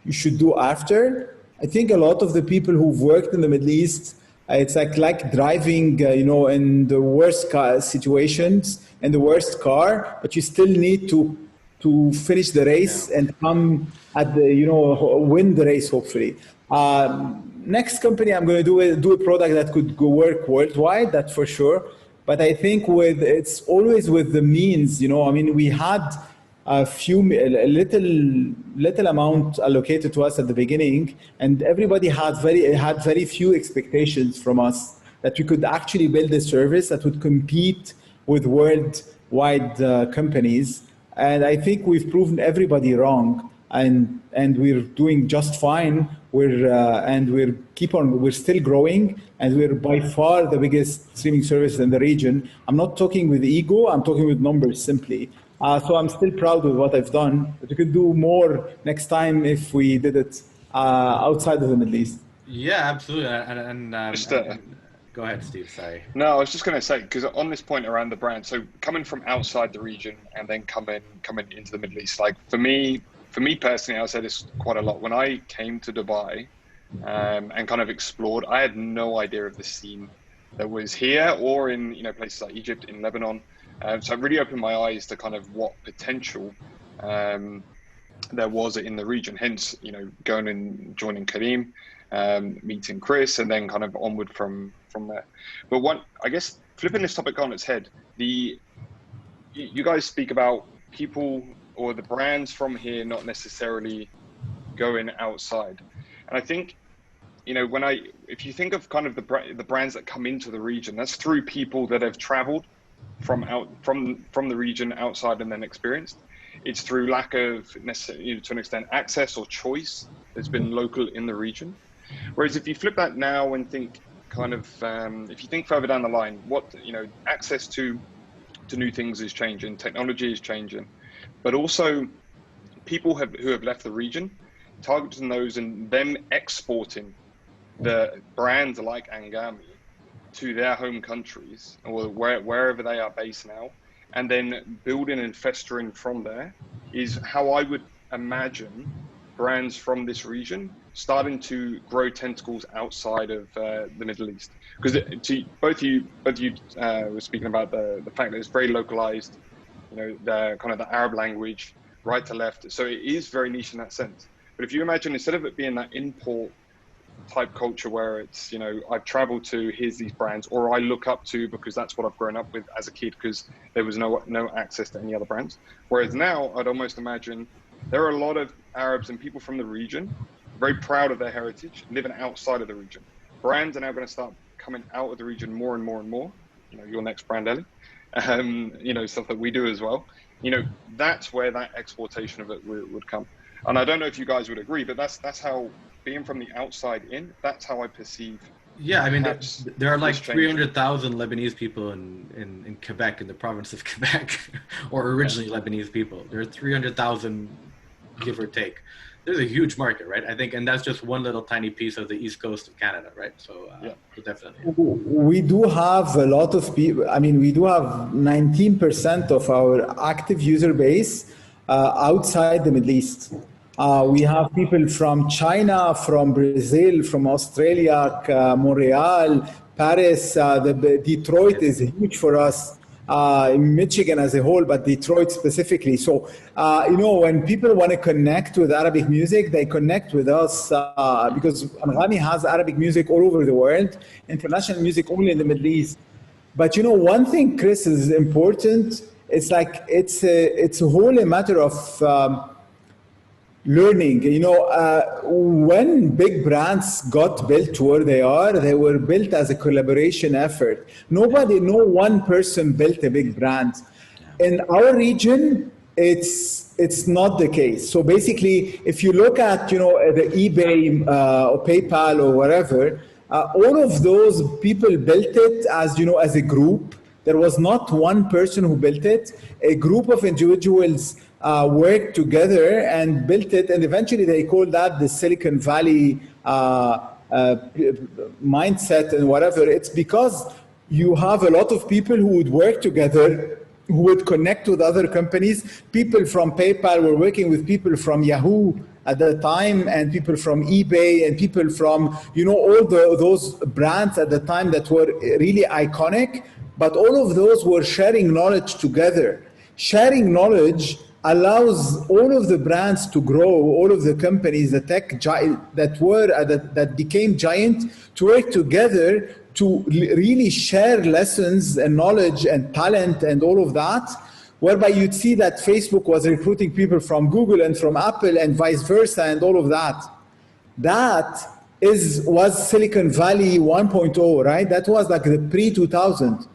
you should do after. I think a lot of the people who've worked in the Middle East, it's like driving, in the worst situations, in the worst car, but you still need to finish the race and come at the, win the race, hopefully. Next company, I'm going to do a product that could go work worldwide, that's for sure. But I think it's always with the means, I mean, we had a little amount allocated to us at the beginning, and everybody had very few expectations from us that we could actually build a service that would compete with worldwide companies. And I think we've proven everybody wrong, and we're doing just fine. We're still growing, and we're by far the biggest streaming service in the region. I'm not talking with ego, I'm talking with numbers simply. So I'm still proud of what I've done, but we could do more next time if we did it outside of the Middle East. Yeah, absolutely. Go ahead, Steve. Sorry. No, I was just going to say, because on this point around the brand, so coming from outside the region and then coming into the Middle East, like for me personally, I'll say this quite a lot. When I came to Dubai and kind of explored, I had no idea of the scene that was here or in places like Egypt, in Lebanon. So it really opened my eyes to kind of what potential there was in the region. Hence, going and joining Kareem, meeting Chris, and then kind of onward from there. But I guess flipping this topic on its head, you guys speak about people or the brands from here not necessarily going outside, and I think if you think of kind of the brands that come into the region, that's through people that have traveled from the region outside and then experienced. It's through lack of necessarily, to an extent, access or choice that's been local in the region. Whereas if you flip that now and think kind of, if you think further down the line, access to new things is changing, technology is changing, but also people who have left the region, targeting those and them exporting the brands like Anghami to their home countries or wherever they are based now, and then building and festering from there is how I would imagine brands from this region starting to grow tentacles outside of the Middle East. Because both you were speaking about the fact that it's very localized, the kind of the Arab language, right to left. So it is very niche in that sense. But if you imagine, instead of it being that import type culture where it's, I've traveled to, here's these brands, or I look up to because that's what I've grown up with as a kid because there was no access to any other brands. Whereas now I'd almost imagine there are a lot of Arabs and people from the region very proud of their heritage, living outside of the region. Brands are now going to start coming out of the region more and more and more. Your next brand, Elie, stuff that we do as well. That's where that exportation of it would come. And I don't know if you guys would agree, but that's how, being from the outside in, that's how I perceive. Yeah, I mean, there are like 300,000 Lebanese people in Quebec, in the province of Quebec, or originally Lebanese people. There are 300,000, give or take. There's a huge market, right? I think, and that's just one little tiny piece of the east coast of Canada, right? So, definitely. We do have a lot of people. I mean, we do have 19% of our active user base outside the Middle East. We have people from China, from Brazil, from Australia, Montreal, Paris. Detroit is huge for us. Michigan as a whole, but Detroit specifically. So, when people want to connect with Arabic music, they connect with us because Anghami has Arabic music all over the world, international music only in the Middle East. But one thing, Chris, is important. It's like it's a whole matter of learning. When big brands got built to where they were built as a collaboration effort. No one person built a big brand. In our region, it's not the case. So basically, if you look at the eBay or PayPal or whatever, all of those people built it as a group. There was not one person who built it. A group of individuals worked together and built it, and eventually they called that the Silicon Valley mindset and whatever. It's because you have a lot of people who would work together, who would connect with other companies. People from PayPal were working with people from Yahoo at the time, and people from eBay, and people from all those brands at the time that were really iconic. But all of those were sharing knowledge together. Sharing knowledge allows all of the brands to grow, all of the companies, the tech that became giant, to work together to really share lessons and knowledge and talent and all of that, whereby you'd see that Facebook was recruiting people from Google and from Apple and vice versa and all of that. That was Silicon Valley 1.0, right? That was like the pre-2000.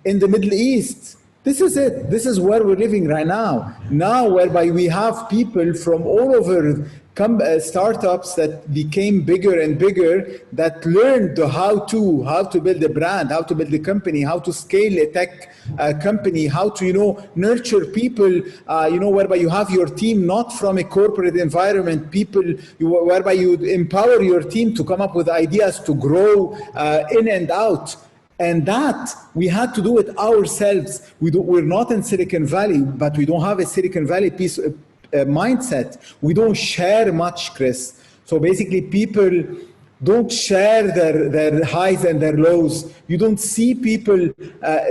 In the Middle East, this is it. This is where we're living right now. Now, whereby we have people from all over startups that became bigger and bigger, that learned how to build a brand, how to build a company, how to scale a tech company, how to nurture people, whereby you have your team not from a corporate environment, whereby you empower your team to come up with ideas to grow in and out. And that we had to do it ourselves. We're not in Silicon Valley, but we don't have a Silicon Valley mindset. We don't share much, Chris. So basically people don't share their highs and their lows. You don't see people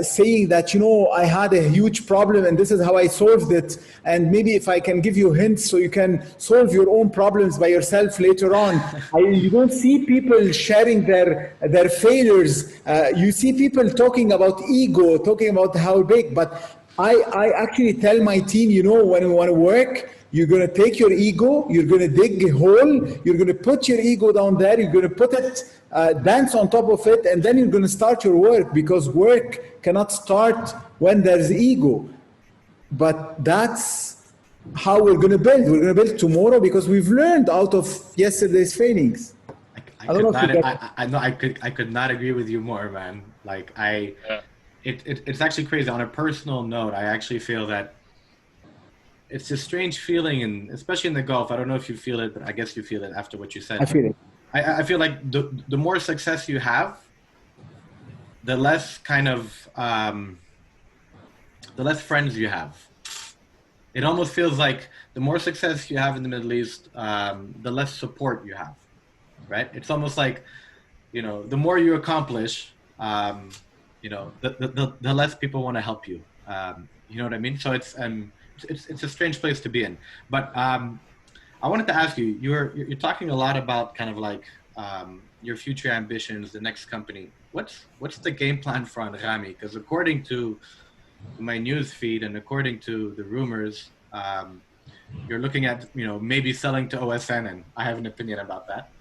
saying that, I had a huge problem and this is how I solved it. And maybe if I can give you hints so you can solve your own problems by yourself later on. You don't see people sharing their failures. You see people talking about ego, talking about how big, but I actually tell my team, when we want to work, you're going to take your ego, you're going to dig a hole, you're going to put your ego down there, you're going to put it, dance on top of it, and then you're going to start your work, because work cannot start when there's ego. But that's how we're going to build. We're going to build tomorrow because we've learned out of yesterday's failings. I could not agree with you more, man. It's actually crazy. On a personal note, I actually feel that it's a strange feeling, and especially in the Gulf. I don't know if you feel it, but I guess you feel it after what you said. I feel it. I feel like the more success you have, the less the less friends you have. It almost feels like the more success you have in the Middle East, the less support you have, right? It's almost like, the more you accomplish, the less people want to help you. You know what I mean? So it's a strange place to be in. But I wanted to ask you, you're talking a lot about kind of like your future ambitions, the next company. What's the game plan for Anghami? Because according to my news feed and according to the rumors, you're looking at maybe selling to OSN, and I have an opinion about that.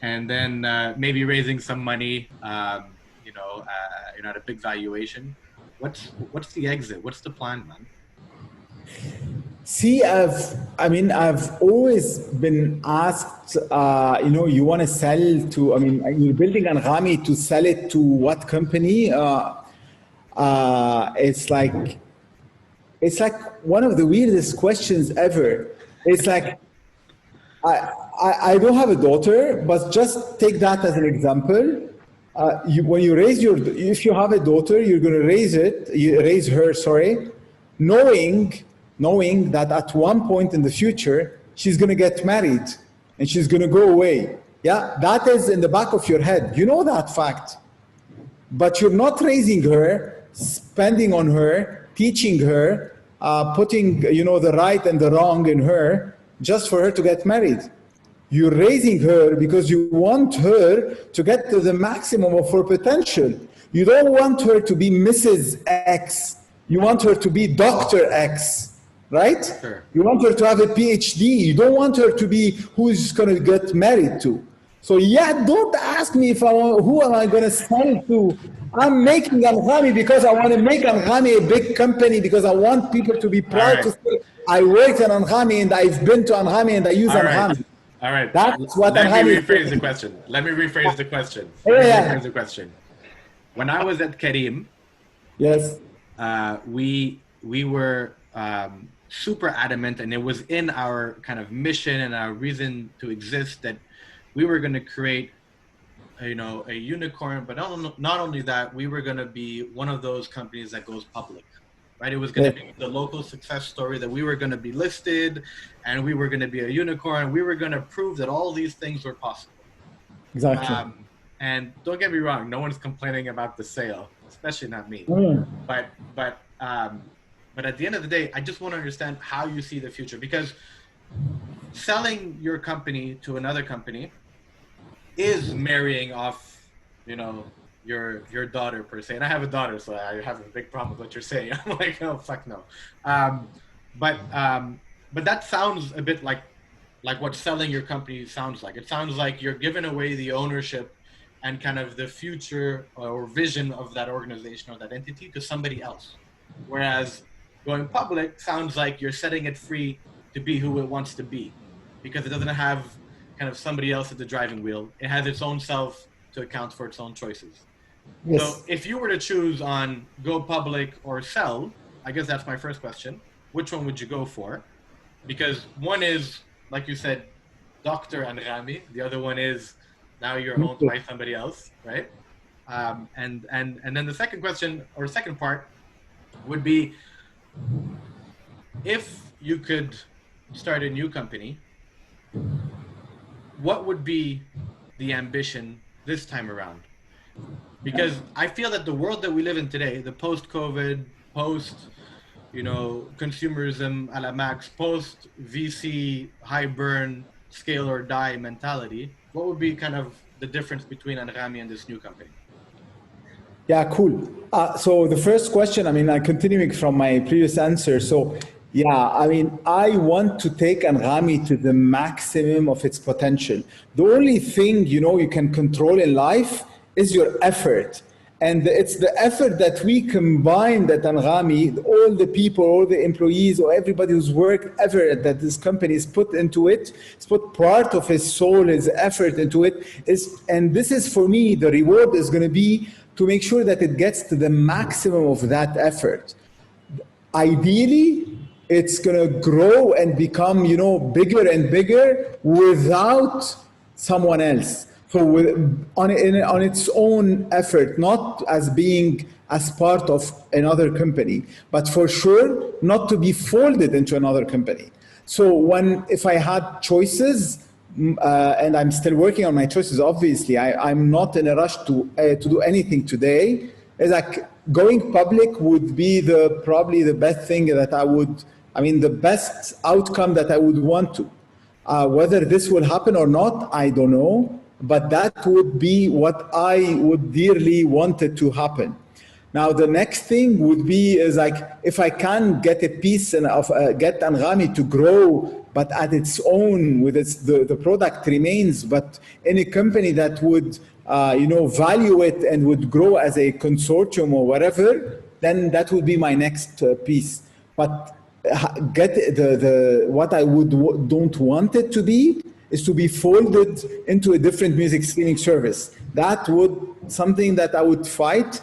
And then maybe raising some money, at a big valuation. What's the exit? What's the plan, man? See, I've always been asked, you want to sell to, you're building Anghami to sell it to what company? It's like one of the weirdest questions ever. It's like, I don't have a daughter, but just take that as an example. When you if you have a daughter, you're going to raise her, knowing that at one point in the future, she's going to get married and she's going to go away. Yeah, that is in the back of your head. You know that fact. But you're not raising her, spending on her, teaching her, putting, the right and the wrong in her, just for her to get married. You're raising her because you want her to get to the maximum of her potential. You don't want her to be Mrs. X. You want her to be Dr. X. Right? Sure. You want her to have a PhD. You don't want her to be who's going to get married to. So don't ask me who am I going to sell to. I'm making Anghami because I want to make Anghami a big company, because I want people to be proud to say, I worked in Anghami and I've been to Anghami and I use Anghami. All right. That's what Let me rephrase the question. Rephrase the question. When I was at Karim, yes, we were super adamant, and it was in our kind of mission and our reason to exist, that we were going to create a unicorn, but not only that, we were going to be one of those companies that goes public, right? It was going to be the local success story, that we were going to be listed and we were going to be a unicorn. We were going to prove that all these things were possible. Exactly. And don't get me wrong, no one's complaining about the sale, especially not me. But at the end of the day, I just want to understand how you see the future, because selling your company to another company is marrying off, your daughter per se, and I have a daughter, so I have a big problem with what you're saying. I'm like, oh fuck no. But that sounds a bit like what selling your company sounds like. It sounds like you're giving away the ownership and kind of the future or vision of that organization or that entity to somebody else. Whereas going public sounds like you're setting it free to be who it wants to be, because it doesn't have kind of somebody else at the driving wheel. It has its own self to account for its own choices. Yes. So if you were to choose on go public or sell, I guess that's my first question. Which one would you go for? Because one is, like you said, Dr. Anghami. The other one is now you're owned by somebody else, right? And then the second question or second part would be, if you could start a new company, what would be the ambition this time around? Because I feel that the world that we live in today, the post-COVID, consumerism a la max, post-VC, high burn, scale or die mentality, what would be kind of the difference between Anghami and this new company? Yeah, cool. So the first question, continuing from my previous answer. So yeah, I want to take Anghami to the maximum of its potential. The only thing, you can control in life is your effort. And it's the effort that we combine that Anghami, all the people, all the employees, or everybody who's worked ever that this company is put into it, it's put part of his soul, his effort into it. And this is, for me, the reward is going to be to make sure that it gets to the maximum of that effort. Ideally, it's going to grow and become, bigger and bigger without someone else. So on its own effort, not as being as part of another company, but for sure not to be folded into another company. So if I had choices, and I'm still working on my choices, obviously, I'm not in a rush to do anything today. It's like going public would be probably the best thing that the best outcome that I would want to. Whether this will happen or not, I don't know. But that would be what I would dearly want it to happen. Now, the next thing would be if I can get a piece of get Anghami to grow, but at its own, with the product remains, but in a company that would value it and would grow as a consortium or whatever, then that would be my next piece. But get what I don't want it to be is to be folded into a different music streaming service. That would something that I would fight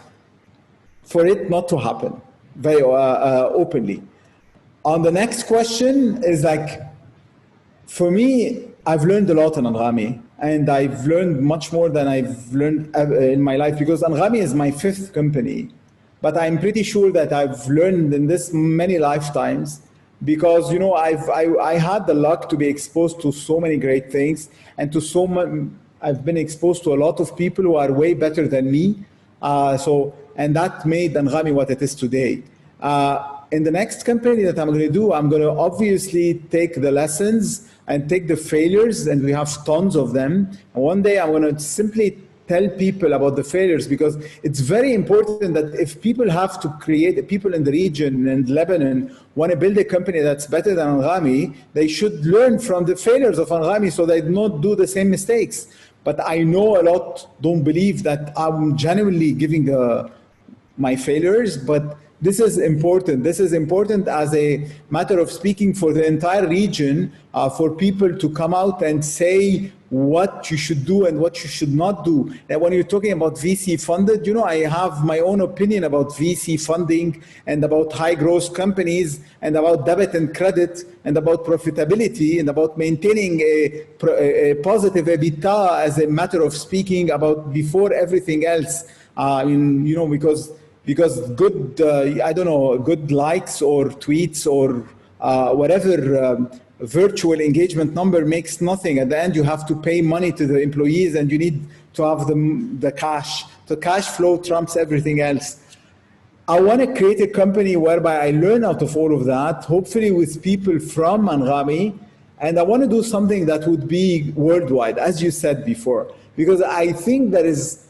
for it not to happen very openly. On the next question is for me, I've learned a lot in Anghami, and I've learned much more than I've learned in my life, because Anghami is my 5th company. But I'm pretty sure that I've learned in this many lifetimes, because I had the luck to be exposed to so many great things, and I've been exposed to a lot of people who are way better than me. And that made Anghami what it is today. In the next company that I'm going to do, I'm going to obviously take the lessons and take the failures, and we have tons of them. And one day I'm going to simply tell people about the failures, because it's very important that if people have to people in the region and Lebanon want to build a company that's better than Anghami, they should learn from the failures of Anghami so they don't do the same mistakes. But I know a lot don't believe that I'm genuinely giving my failures, but this is important. This is important as a matter of speaking for the entire region, for people to come out and say what you should do and what you should not do. And when you're talking about VC funded, I have my own opinion about VC funding and about high growth companies and about debit and credit and about profitability and about maintaining a positive EBITDA as a matter of speaking about before everything else. Because good, good likes or tweets or whatever virtual engagement number makes nothing. At the end, you have to pay money to the employees, and you need to have the cash. The cash flow trumps everything else. I want to create a company whereby I learn out of all of that, hopefully with people from Anghami, and I want to do something that would be worldwide, as you said before, because I think there is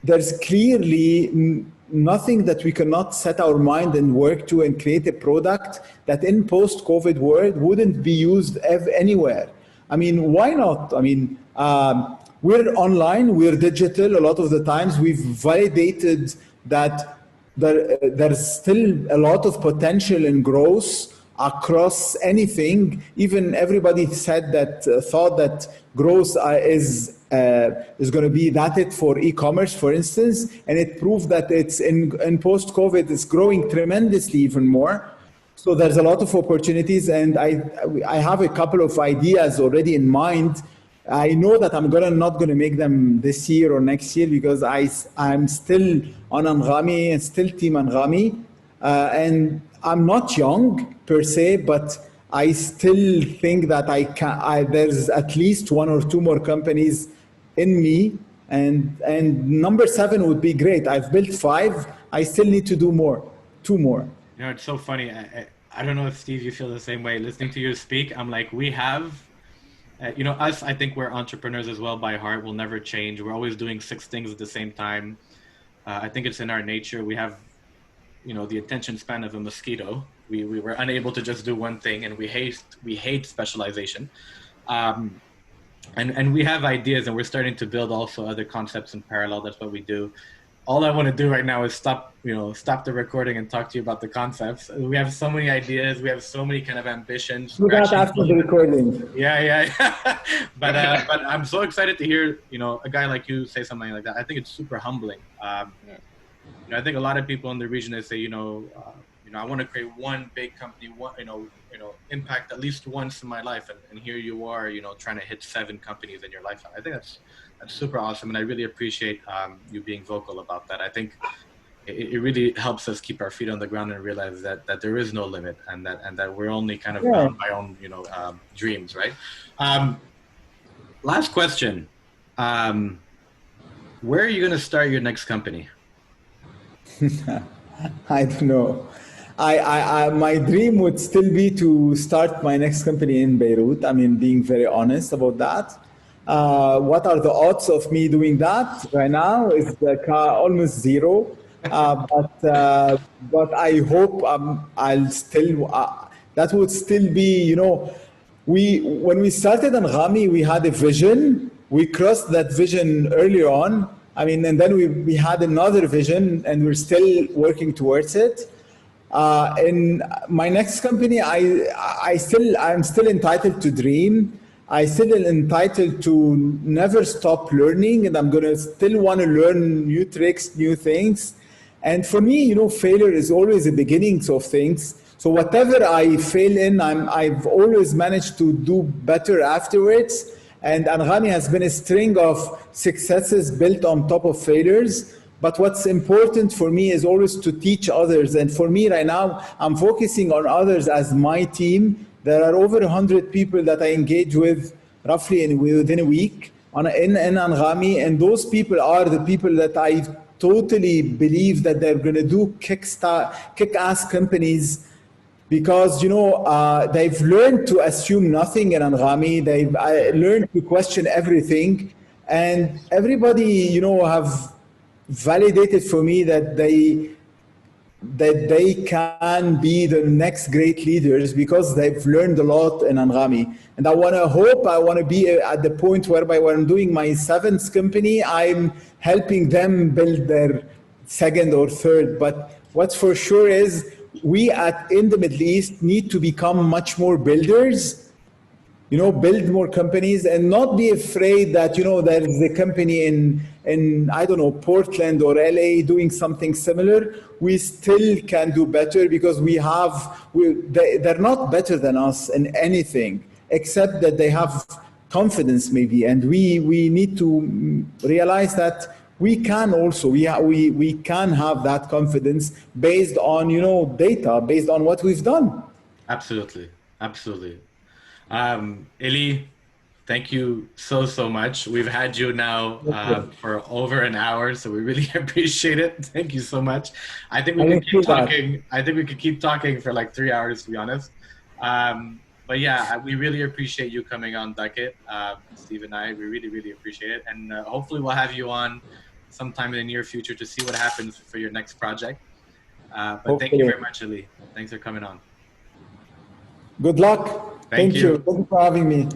there's clearly nothing that we cannot set our mind and work to and create a product that in post-COVID world wouldn't be used anywhere. I mean, why not? I mean, we're online, we're digital. A lot of the times we've validated that there's still a lot of potential and growth across anything. Even everybody said that, thought that growth is going to be that it for e-commerce, for instance, and it proved that it's in post-COVID, it's growing tremendously even more. So there's a lot of opportunities, and I have a couple of ideas already in mind. I know that I'm not gonna make them this year or next year because I'm still on Anghami and still Team Anghami, and I'm not young per se, but I still think that there's at least one or two more companies in me, and number 7 would be great. I've built 5. I still need to do more, 2 more. You know, it's so funny. I don't know if Steve, you feel the same way. Listening to you speak, I'm like, we have, you know, us, I think we're entrepreneurs as well by heart. We'll never change. We're always doing 6 things at the same time. I think it's in our nature. We have, you know, the attention span of a mosquito. We were unable to just do one thing, and we hate specialization. And we have ideas, and we're starting to build also other concepts in parallel. That's what we do. All I want to do right now is stop the recording and talk to you about the concepts. We have so many ideas. We have so many kind of ambitions. Do that after the recording. Yeah. But I'm so excited to hear, you know, a guy like you say something like that. I think it's super humbling. You know, I think a lot of people in the region, they say, you know, I want to create one big company, impact at least once in my life. And here you are, you know, trying to hit 7 companies in your lifetime. I think that's super awesome. And I really appreciate you being vocal about that. I think it really helps us keep our feet on the ground and realize that there is no limit, and that we're only kind of bound by our own, you know, dreams, right? Last question. Where are you going to start your next company? I don't know. My dream would still be to start my next company in Beirut. I mean, being very honest about that. What are the odds of me doing that right now is almost 0. But I hope I'll still, that would still be, you know, when we started Anghami, we had a vision. We crossed that vision earlier on. I mean, and then we had another vision, and we're still working towards it. In my next company, I'm still entitled to dream. I still entitled to never stop learning, and I'm gonna still want to learn new tricks, new things. And for me, you know, failure is always the beginnings of things. So whatever I fail in, I've always managed to do better afterwards. And Anghami has been a string of successes built on top of failures. But what's important for me is always to teach others. And for me right now, I'm focusing on others as my team. There are over 100 people that I engage with roughly within a week in Anghami. And those people are the people that I totally believe that they're going to do kick-ass companies, because, you know, they've learned to assume nothing in Anghami. They've learned to question everything. And everybody, you know, have validated for me that they can be the next great leaders because they've learned a lot in Anghami. And I want to be at the point whereby when I'm doing my 7th company, I'm helping them build their 2nd or 3rd. But what's for sure is we in the Middle East need to become much more builders, you know, build more companies and not be afraid that, you know, there is a company in I don't know, Portland or LA doing something similar. We still can do better because they're not better than us in anything except that they have confidence maybe. And we need to realize that we can also, we can have that confidence based on, you know, data, based on what we've done. Absolutely. Elie, thank you so much. We've had you now for over an hour, so we really appreciate it. Thank you so much. I think we could keep talking. I think we could keep talking for like 3 hours, to be honest. But yeah, we really appreciate you coming on Ducket, Steve and I. We really appreciate it, and hopefully we'll have you on sometime in the near future to see what happens for your next project. But Hopefully. thank you very much, Elie. Thanks for coming on. Good luck. Thank you. Thank you for having me.